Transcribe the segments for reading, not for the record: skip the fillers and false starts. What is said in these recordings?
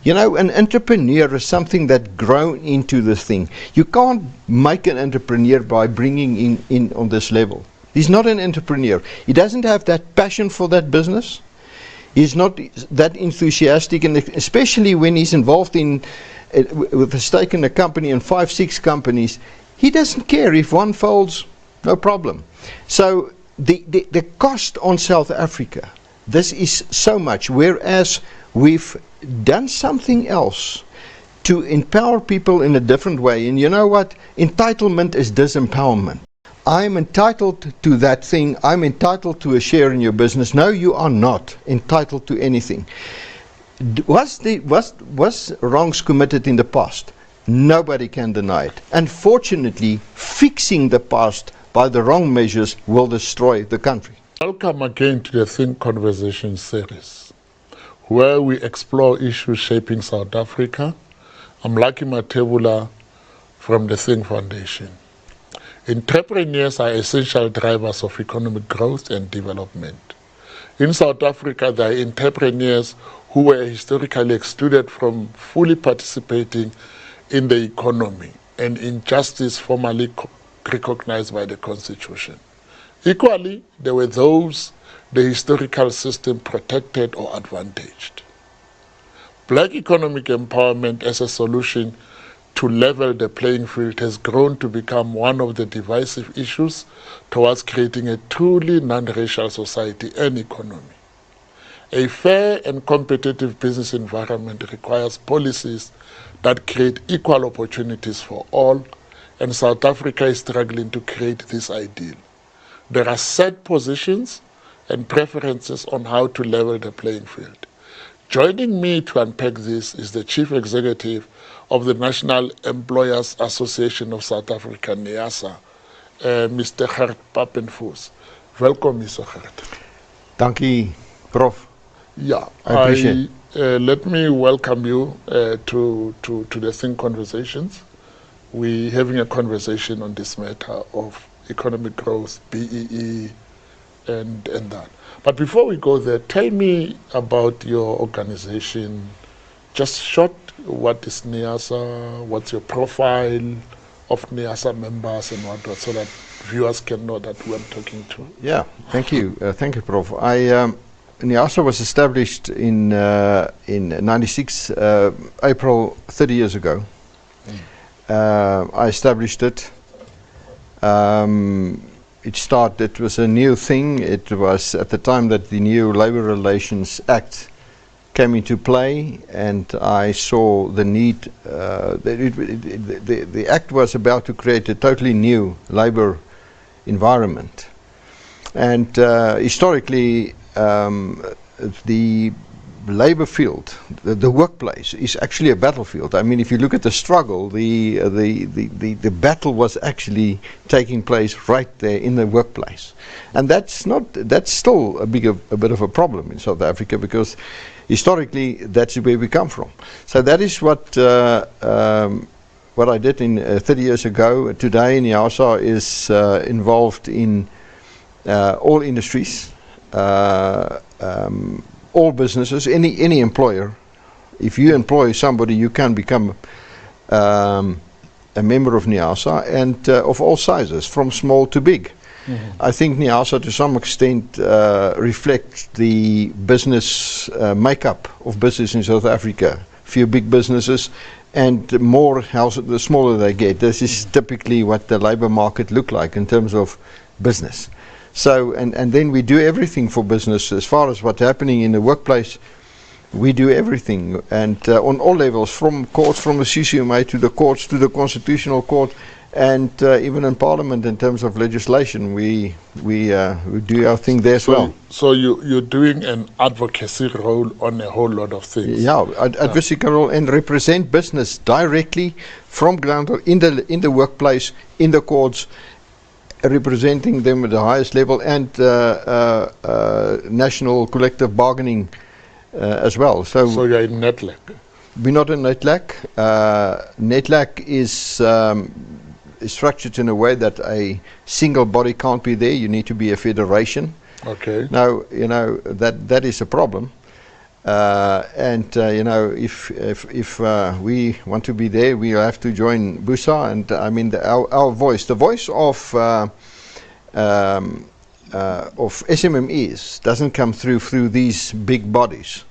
You know, an entrepreneur is something that grown into this thing. You can't make an entrepreneur by bringing in on this level. He's not an entrepreneur. He doesn't have that passion for that business. He's not that enthusiastic, and especially when he's involved in with a stake in a company and 5, 6 companies, he doesn't care if one folds, no problem. So the cost on South Africa, this is so much, whereas we've done something else to empower people in a different way. And you know what? Entitlement is disempowerment. I'm entitled to that thing. I'm entitled to a share in your business. No, you are not entitled to anything. Was wrongs committed in the past? Nobody can deny it. Unfortunately, fixing the past by the wrong measures will destroy the country. Welcome again to the Think Conversation series, where we explore issues shaping South Africa. I'm Lucky Matebula from the Think Foundation. Entrepreneurs are essential drivers of economic growth and development. In South Africa, there are entrepreneurs who were historically excluded from fully participating in the economy, an injustice formally recognized by the Constitution. Equally, there were those the historical system protected or advantaged. Black economic empowerment as a solution to level the playing field has grown to become one of the divisive issues towards creating a truly non-racial society and economy. A fair and competitive business environment requires policies that create equal opportunities for all, and South Africa is struggling to create this ideal. There are set positions and preferences on how to level the playing field. Joining me to unpack this is the Chief Executive of the National Employers Association of South Africa, NEASA, Mr. Gert Papenfoos. Welcome, Mr. Gert. Dankie, Prof. Yeah, I appreciate it. Let me welcome you to the Think Conversations. We're having a conversation on this matter of economic growth, BEE, and that. But before we go there, tell me about your organization. Just short, what is NEASA? What's your profile of NEASA members and what, so that viewers can know that who I'm talking to? Yeah, thank you. Thank you, Prof. NEASA was established in 96, April, 30 years ago. I established it. It was a new thing. It was at the time that the new Labour Relations Act came into play, and I saw the need. The act was about to create a totally new labour environment, and historically, the labour field, the workplace, is actually a battlefield. I mean, if you look at the struggle, the battle was actually taking place right there in the workplace, and that's still a bit of a problem in South Africa, because historically that's where we come from. So that is what I did in 30 years ago. Today, NEASA is involved in all industries. All businesses, any employer. If you employ somebody, you can become a member of NEASA, and of all sizes, from small to big. Mm-hmm. I think NEASA to some extent reflects the business makeup of business in South Africa. Few big businesses, and the smaller they get. This is typically what the labour market look like in terms of business. So, and then we do everything for business. As far as what's happening in the workplace, we do everything, and on all levels, from courts, from the CCMA to the courts, to the Constitutional Court, and even in Parliament in terms of legislation, we do our thing there as well. So you're doing an advocacy role on a whole lot of things. Yeah, advocacy role, and represent business directly from ground in the workplace, in the courts, representing them at the highest level, and national collective bargaining as well. So you're in NETLAC? We're not in NETLAC. NETLAC is structured in a way that a single body can't be there. You need to be a federation. Okay. Now, that is a problem. You know, if we want to be there, we have to join BUSA. And I mean, our voice, the voice of SMMEs, doesn't come through these big bodies.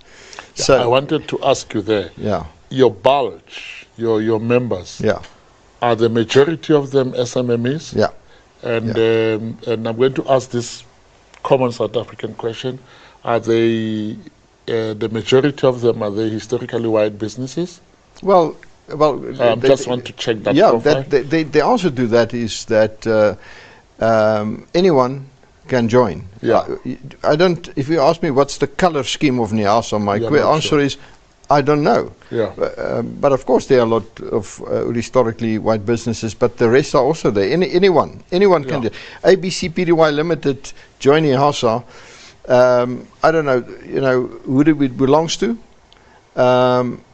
Yeah, So I wanted to ask you there. yeah, Your bulge, your members, yeah, are the majority of them SMMEs? yeah. And I'm going to ask this common South African question: are they the majority of them, are they historically white businesses? Well, I just want to check that. Yeah, profile. the answer to that is that anyone can join. Yeah. I don't. If you ask me what's the color scheme of NIASA, my You're not answer sure. is I don't know. Yeah. But of course there are a lot of historically white businesses, but the rest are also there. Anyone can Yeah. do. ABC Pty Limited join NIASA. I don't know. You know who it belongs to.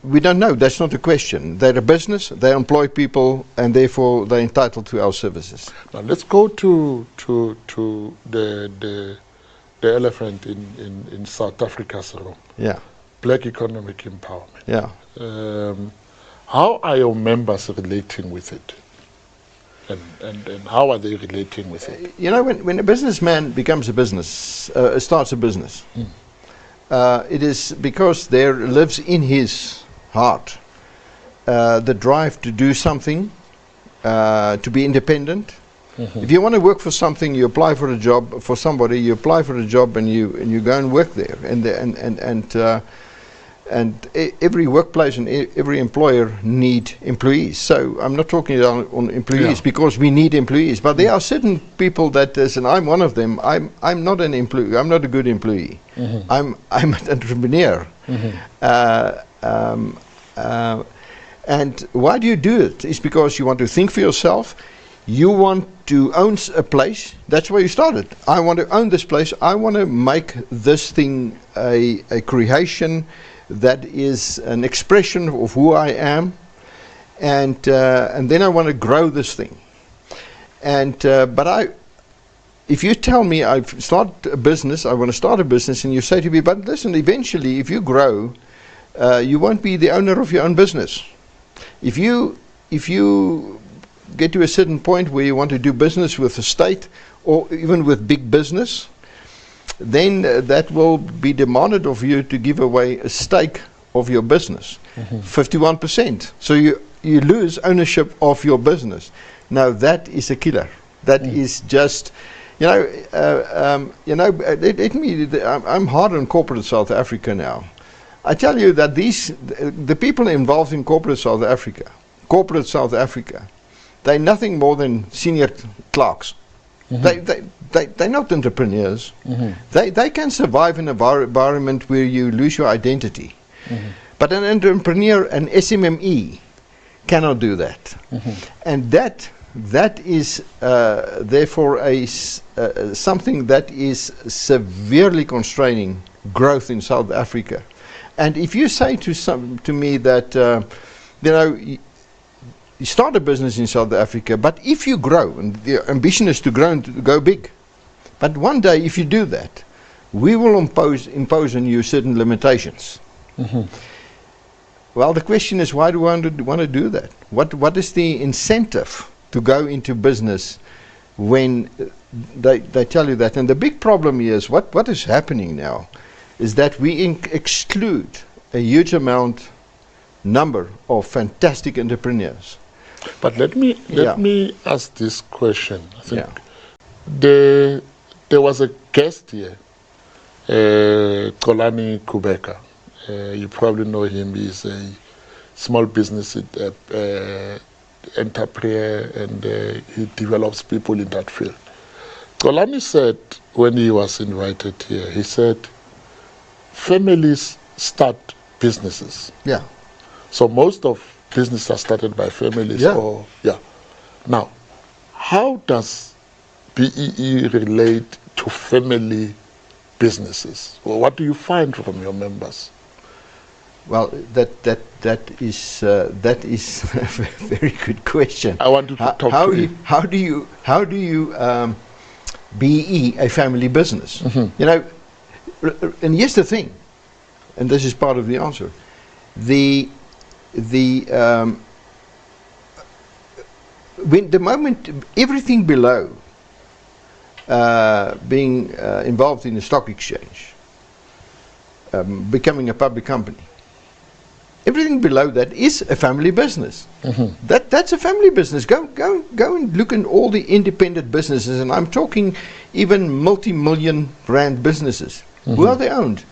We don't know. That's not the question. They're a business. They employ people, and therefore they're entitled to our services. Now let's go to the elephant in South Africa's room. Yeah, Black economic empowerment. yeah. How are your members relating with it? And how are they relating with it? You know, when a businessman becomes a business, starts a business, it is because there lives in his heart the drive to do something, to be independent. If you want to work for something, you apply for a job. For somebody, you apply for a job, and you go and work there. And every workplace and every employer need employees. So I'm not talking on employees because we need employees, but there are certain people that, and I'm one of them. I'm not an employee. I'm not a good employee. I'm an entrepreneur. And why do you do it? It's because you want to think for yourself. You want to own a place. That's why you started. I want to own this place. I want to make this thing a creation that is an expression of who I am, and then I want to grow this thing. But if you tell me I want to start a business, and you say to me, but listen, eventually, if you grow, you won't be the owner of your own business. If you get to a certain point where you want to do business with the state or even with big business, then that will be demanded of you to give away a stake of your business, 51%. So you lose ownership of your business. Now that is a killer. That is just, I'm hard on corporate South Africa now. I tell you that the people involved in corporate South Africa, they're nothing more than senior clerks. They're not entrepreneurs. They can survive in an environment where you lose your identity. But an entrepreneur, an SMME, cannot do that. And that is therefore something that is severely constraining growth in South Africa. And if you say to me that you start a business in South Africa, but if you grow, and the ambition is to grow and to go big, but one day if you do that, we will impose on you certain limitations. Well, the question is, why do I want to do that? What is the incentive to go into business when they tell you that? And the big problem is, what is happening now is that we exclude a huge number of fantastic entrepreneurs. But let me ask this question. I think there was a guest here, Xolani Kubeka. You probably know him. He's a small business entrepreneur, and he develops people in that field. Xolani said, when he was invited here, he said, families start businesses. Yeah. So most of businesses are started by families. Now, how does BEE relate to family businesses? Well, what do you find from your members? Well, that is a very good question. I want to talk to you. How do you BE a family business? And here's the thing: and this is part of the answer, the when the moment everything below being involved in the stock exchange, becoming a public company, everything below that is a family business. That's a family business. Go and look at all the independent businesses, and I'm talking even multi-million rand businesses. Who are they owned?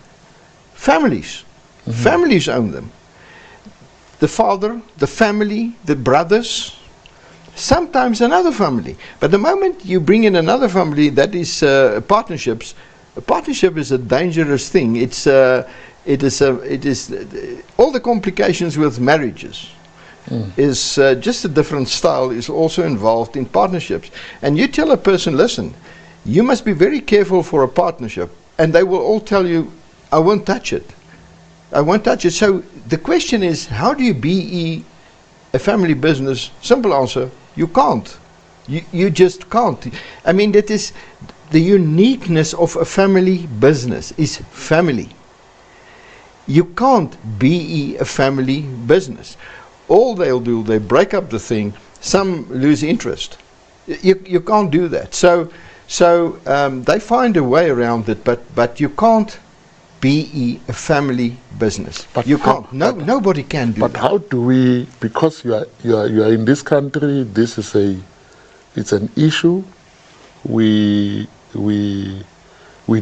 Families. Families own them. The father, the family, the brothers, sometimes another family. But the moment you bring in another family, that is partnerships. A partnership is a dangerous thing. It is all the complications with marriages. Is just a different style is also involved in partnerships. And you tell a person, listen, you must be very careful for a partnership, and they will all tell you, I won't touch it. I won't touch it. So the question is, how do you BE a family business? Simple answer, you can't. You just can't. I mean, that is the uniqueness of a family business, is family. You can't BE a family business. All they'll do, they break up the thing, some lose interest. You can't do that. So they find a way around it, but you can't BE a family business. But you can't. Nobody can do that. But how do we, because you are in this country, this is it's an issue. We're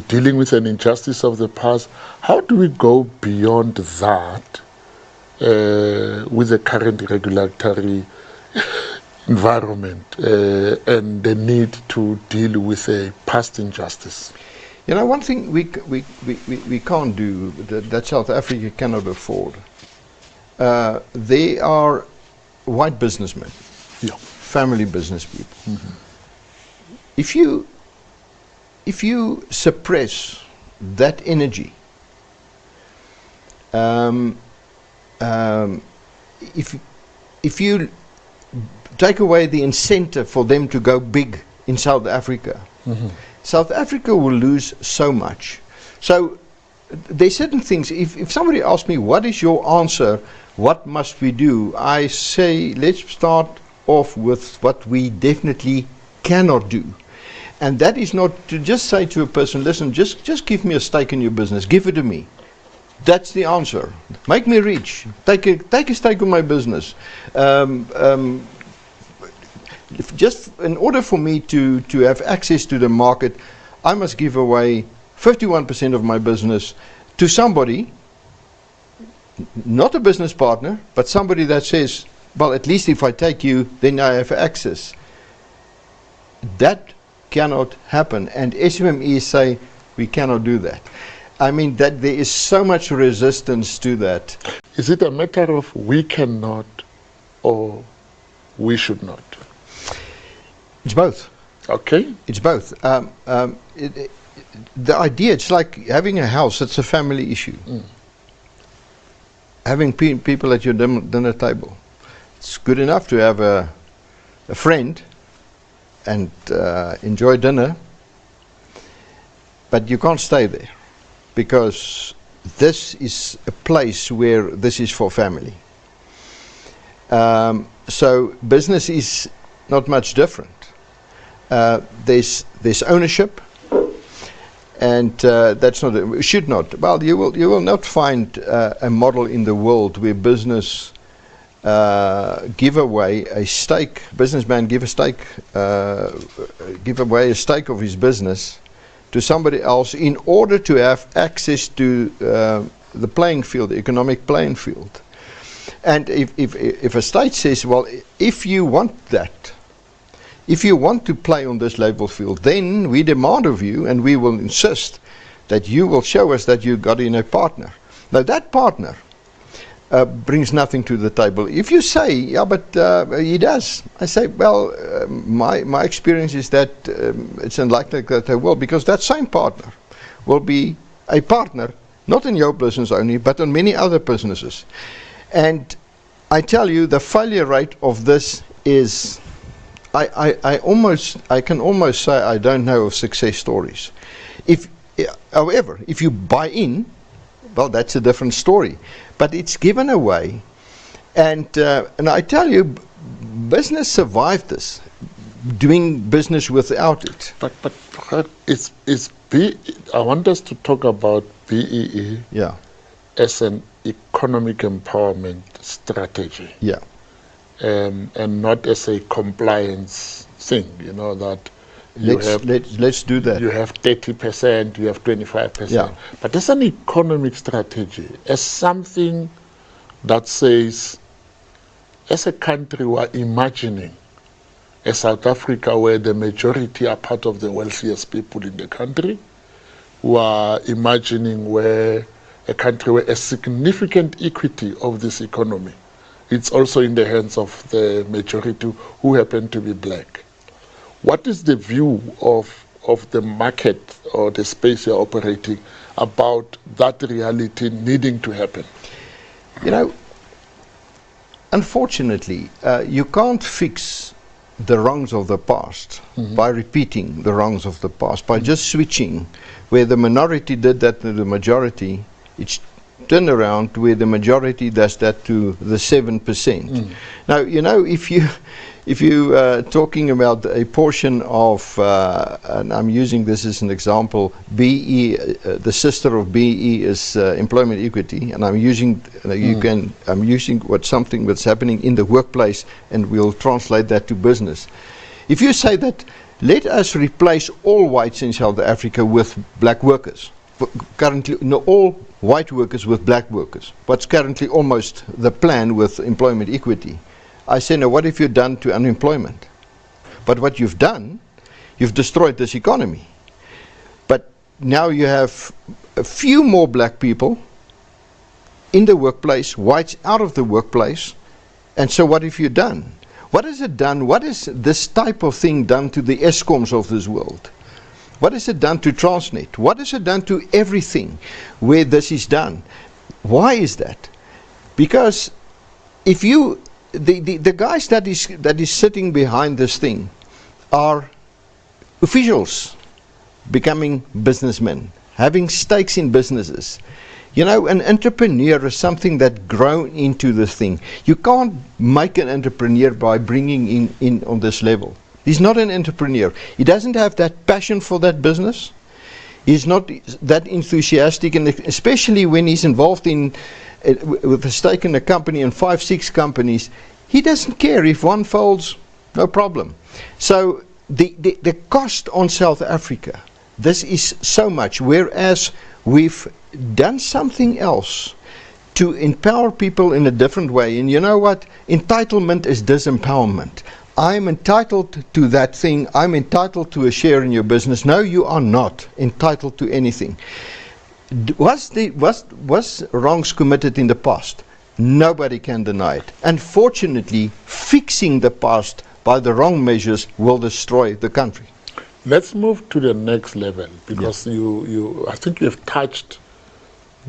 dealing with an injustice of the past. How do we go beyond that with the current regulatory environment and the need to deal with a past injustice? You know, one thing we can't do, that South Africa cannot afford. They are white businessmen, family business people. If you suppress that energy, if you take away the incentive for them to go big in South Africa, South Africa will lose so much. So there's certain things, if somebody asks me, what is your answer, what must we do? I say, let's start off with what we definitely cannot do. And that is not to just say to a person, listen, just give me a stake in your business, give it to me. That's the answer. Make me rich. Take a stake in my business. Just in order for me to have access to the market, I must give away 51% of my business to somebody, not a business partner, but somebody that says, well, at least if I take you, then I have access. That cannot happen. And SMME say, we cannot do that. I mean, that there is so much resistance to that. Is it a matter of we cannot or we should not? It's both. Okay. It's both. The idea, it's like having a house, it's a family issue. Having people at your dinner table. It's good enough to have a friend and enjoy dinner, but you can't stay there, because this is a place where this is for family. So business is not much different. There's ownership, and that's not, should not. Well, you will not find a model in the world where business give away a stake. Businessman give away a stake of his business to somebody else in order to have access to the playing field, the economic playing field. And if a state says, well, if you want that, if you want to play on this level field, then we demand of you, and we will insist that you will show us that you got in a partner. Now that partner brings nothing to the table. If you say, yeah, but he does, I say, well, my experience is that it's unlikely that they will, because that same partner will be a partner, not in your business only, but on many other businesses. And I tell you, the failure rate of this is, I can almost say I don't know of success stories. However, if you buy in, well, that's a different story. But it's given away. And I tell you, business survived this, doing business without it. But I want us to talk about BEE Yeah, as an economic empowerment strategy, yeah, and not as a compliance thing. You know that let's do that. you have 30%, you have 25%. Yeah. But as an economic strategy, as something that says, as a country, we are imagining a South Africa where the majority are part of the wealthiest people in the country, who are imagining where a country where a significant equity of this economy, it's also in the hands of the majority who happen to be black. What is the view of the market or the space you're operating about that reality needing to happen? You know, unfortunately, you can't fix the wrongs of the past by repeating the wrongs of the past, by just switching. Where the minority did that to the majority, it's turned around where the majority does that to the 7%. Now, you know, if you talking about a portion of, and I'm using this as an example, BE, the sister of BE is employment equity, and I'm using I'm using something that's happening in the workplace, and we'll translate that to business. If you say that, let us replace all whites in South Africa with black workers. Currently, no, all white workers with black workers. What's currently almost the plan with employment equity. I say, now what have you done to unemployment? But what you've done, you've destroyed this economy. But now you have a few more black people in the workplace, whites out of the workplace, and so what have you done? What has it done? What is this type of thing done to the Escoms of this world? What has it done to Transnet? What has it done to everything where this is done? Why is that? Because if you, the guys that is sitting behind this thing are officials becoming businessmen, having stakes in businesses. You know, an entrepreneur is something that grown into this thing. You can't make an entrepreneur by bringing in on this level. He's not an entrepreneur. He doesn't have that passion for that business. He's not that enthusiastic, and especially when he's involved in with a stake in a company and 5, 6 companies, he doesn't care if one folds, no problem. So the cost on South Africa, this is so much, whereas we've done something else to empower people in a different way. And you know what? Entitlement is disempowerment. I'm eentiled to that thing. I'm entitled to a share in your business. No, you are not entitled to anything. Was wrongs committed in the past? Nobody can deny it. Unfortunately, fixing the past by the wrong measures will destroy the country. Let's move to the next level, because I think you've touched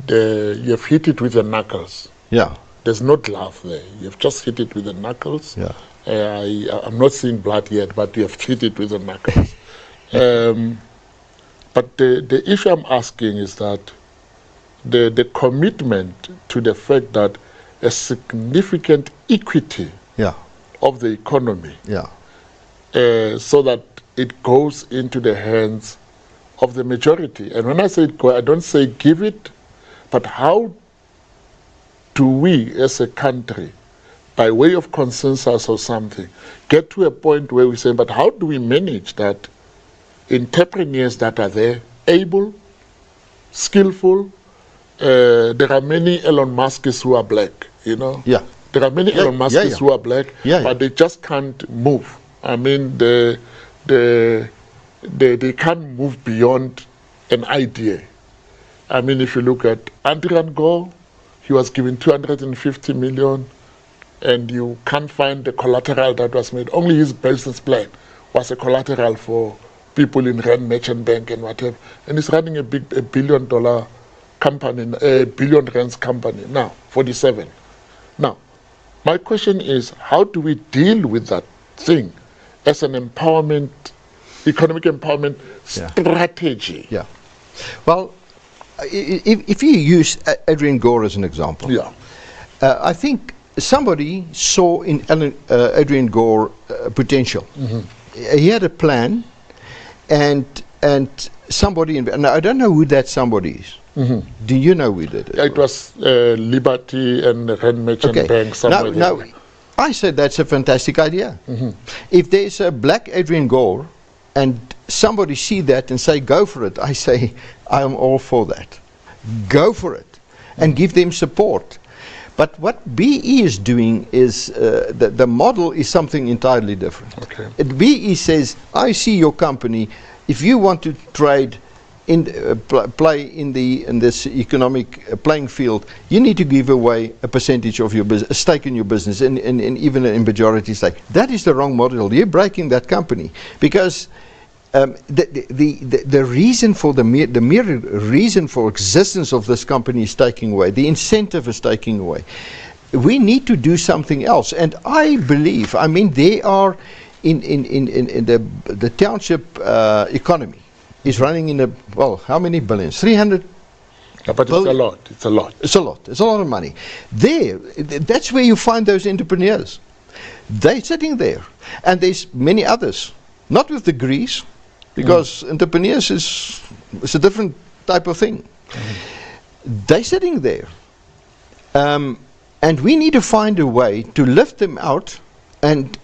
you've hit it with the knuckles. Yeah. There's no glove there. You've just hit it with the knuckles. Yeah. I'm not seeing blood yet, but you have hit it with the knuckles. But the issue I'm asking is that the commitment to the fact that a significant equity of the economy, so that it goes into the hands of the majority. And when I say go, I don't say give it, but how do we as a country, by way of consensus or something, get to a point where we say, but how do we manage that entrepreneurs that are there, able, skillful? There are many Elon Musks who are black, you know? Yeah. There are many Elon Musks who are black, but they just can't move. I mean, they can't move beyond an idea. I mean, if you look at Adrian Gore, he was given 250 million, and you can't find the collateral that was made. Only his business plan was a collateral for people in Rand Merchant Bank and whatever. And he's running a $1 billion company, a $1 billion rands company now, 47. Now, my question is, how do we deal with that thing as an empowerment, economic empowerment strategy? Yeah. Well, if you use Adrian Gore as an example, Yeah. I think somebody saw in Adrian Gore potential. He had a plan, and somebody, and I don't know who that somebody is. Do you know who that is? It was Liberty and Rand Merchant Bank somewhere Now, there. I said that's a fantastic idea. If there's a black Adrian Gore and somebody see that and say, go for it, I say, I am all for that. Go for it and give them support. But what BE is doing is, the model is something entirely different. Okay. BE says, I see your company, if you want to trade, play in this economic playing field, you need to give away a percentage of your business, a stake in your business, and even a majority stake. That is the wrong model. You're breaking that company, because the reason for the mere reason for existence of this company is taking away. The incentive is taking away. We need to do something else, and I believe. I mean, they are in the township economy is running in how many billions? 300. Yeah, but it's a lot. It's a lot. It's a lot. It's a lot of money. That's where you find those entrepreneurs. They're sitting there, and there's many others, not with degrees, because entrepreneurs is a different type of thing. They're sitting there, and we need to find a way to lift them out and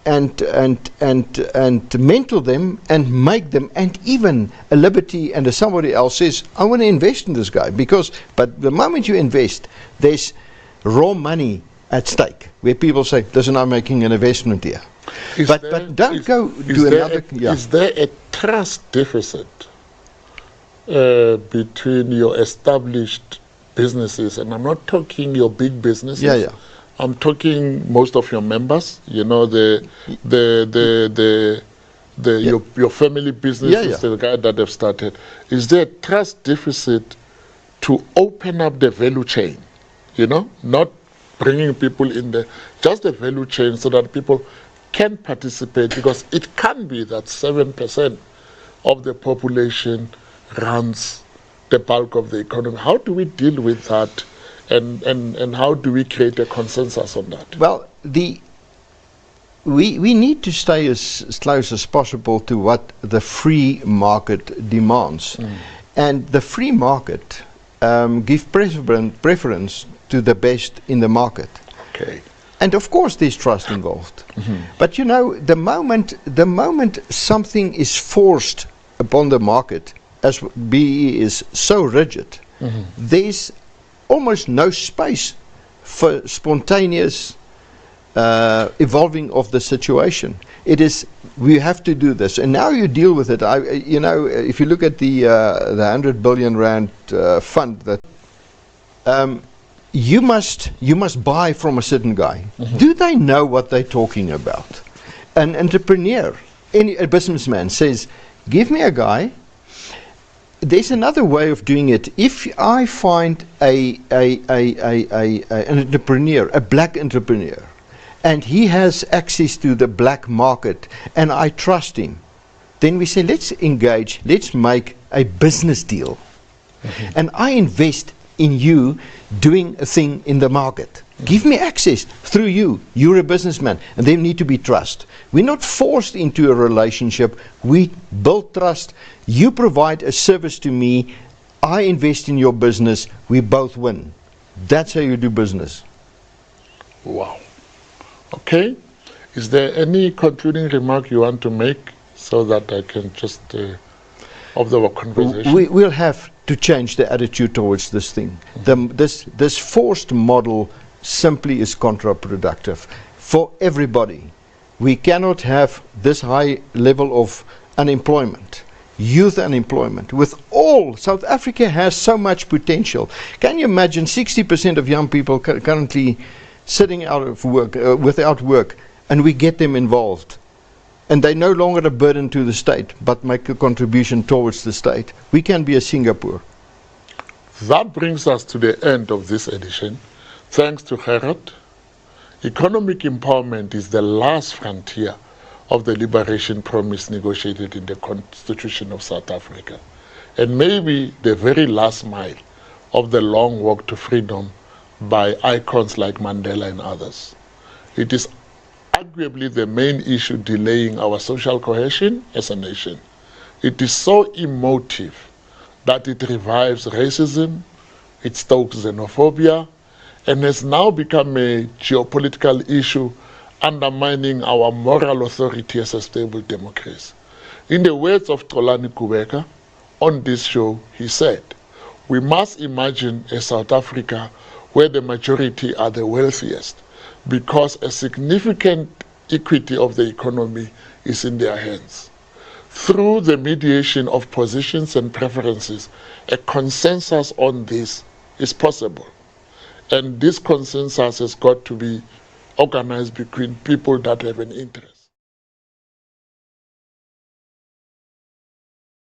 mentor them and make them, and even a Liberty and somebody else says, I want to invest in this guy, but the moment you invest, there's raw money at stake, where people say, listen, I'm making an investment here. But don't go do another. Is there a trust deficit between your established businesses, and I'm not talking your big businesses. Yeah. I'm talking most of your members. You know, your family businesses, the guy that have started. Is there a trust deficit to open up the value chain? You know, not bringing people in there, just the value chain, so that people can participate, because it can be that 7% of the population runs the bulk of the economy. How do we deal with that, and how do we create a consensus on that? Well, we need to stay as close as possible to what the free market demands. And the free market gives preference to the best in the market. Okay. And of course there's trust involved. But you know, the moment something is forced upon the market, as BE is so rigid, there's almost no space for spontaneous evolving of the situation. It is, we have to do this, and now you deal with it. You know, if you look at the 100 billion rand fund, that you must buy from a certain guy. Do they know what they're talking about? An entrepreneur, a businessman says, give me a guy. There's another way of doing it. If I find an entrepreneur, a black entrepreneur, and he has access to the black market, and I trust him, then we say, let's engage, let's make a business deal. And I invest in you doing a thing in the market. Give me access through you. You're a businessman, and there need to be trust. We're not forced into a relationship. We build trust. You provide a service to me. I invest in your business. We both win. That's how you do business. Wow. Okay. Is there any concluding remark you want to make, so that I can just of the conversation? We'll have to change the attitude towards this thing. This forced model simply is counterproductive for everybody. We cannot have this high level of unemployment, youth unemployment. With all, South Africa has so much potential. Can you imagine 60% of young people currently sitting out of work, without work, and we get them involved, and they're no longer a burden to the state, but make a contribution towards the state. We can be a Singapore. That brings us to the end of this edition. Thanks to Gerard. Economic empowerment is the last frontier of the liberation promise negotiated in the Constitution of South Africa, and maybe the very last mile of the long walk to freedom by icons like Mandela and others. It is arguably the main issue delaying our social cohesion as a nation. It is so emotive that it revives racism, it stokes xenophobia, and has now become a geopolitical issue undermining our moral authority as a stable democracy. In the words of Xolani Kubeka, on this show, he said, "We must imagine a South Africa where the majority are the wealthiest, because a significant equity of the economy is in their hands. Through the mediation of positions and preferences, a consensus on this is possible. And this consensus has got to be organized between people that have an interest."